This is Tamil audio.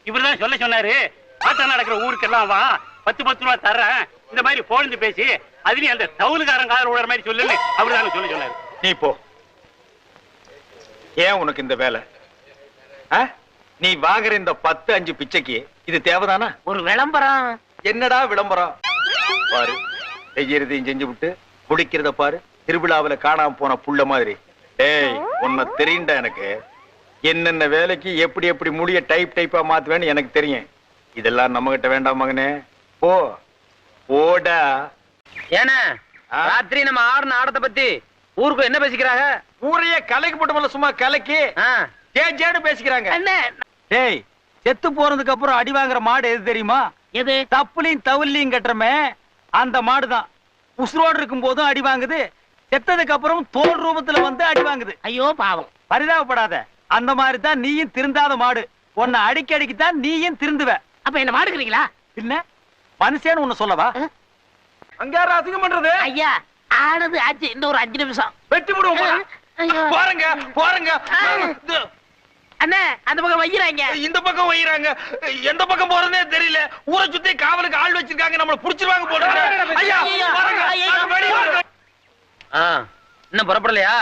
இவருதான் சொல்ல சொன்னாரு. ஆட்டம் நடக்கிற ஊருக்கெல்லாம் வா, 10 ரூபா தர்றேன், இந்த மாதிரி போழ்ந்து பேசி அதுலயும் அந்த தவுலுக்காரன் காதல் விடுற மாதிரி சொல்லுன்னு அவருதானே சொல்ல சொன்னாரு. நீ போ. ஏன் உனக்கு இந்த வேலை? நீ வாங்குற இந்த 10-5 பிச்சைக்கு இது தேவைதானா? ஒரு விளம்பரம். என்னடா விளம்பரம்? பாரு, செய்யறதையும் செஞ்சு விட்டு குடிக்கிறத பாரு, திருவிழாவில காணாம போன புள்ள மாதிரி. ஏய், உன்னை தெரியுண்டா எனக்கு. என்னென்ன வேலைக்கு எப்படி எப்படி முடிய டைப்பா மாத்துவேன்னு எனக்கு தெரியும். இதெல்லாம் நம்ம கிட்ட வேண்டாம் மகனே. போ போடா. ஏன்னா ராத்திரி நம்ம ஆடின ஆடத்தை பத்தி ஊருக்கு என்ன பேசிக்கிறாங்க? ஊரையே கலைக்கு போட்டு சும்மா கலைக்கு ஜேன்னு பேசிக்கிறாங்க. டேய், செத்து போறதுக்கு அப்புறம் அடி வாங்குற மாடு எது தெரியுமா? எது? தப்புலையும் தவுலையும் கட்டுறமே அந்த மாடுதான். உசுரோடு இருக்கும் போதும் அடி வாங்குது, செத்ததுக்கு அப்புறம் தோல் ரூபத்துல வந்து அடி வாங்குது. ஐயோ பாவம். பரிதாபப்படாத. அந்த மாதிரி தான் நீயும் திருந்தாத மாடு. உன்னை அடிக்கடிக்கு தான் நீயும் திருந்துவ. அப்ப என்ன மாடுக்கிறீங்களா? பின்ன மனுஷன்னு உன்னை சொல்லவா? அங்க யாரும் அசிங்கம் பண்றது? ஐயா, ஆனது ஆச்சு. இன்னும் ஒரு 5 நிமிஷம் வெட்டி விடுவோம். போறங்க போறங்க. அண்ணே, அந்த பக்கம் வைக்கிறாங்க, இந்த பக்கம் வைக்கிறாங்க. எந்த பக்கம் போறதுனே தெரியல. ஊரை சுத்தி காவலுக்கு ஆள் வச்சிருக்காங்க. நம்மள புடிச்சிருவாங்க போல. ஐயா, இன்னும் புறப்படலையா?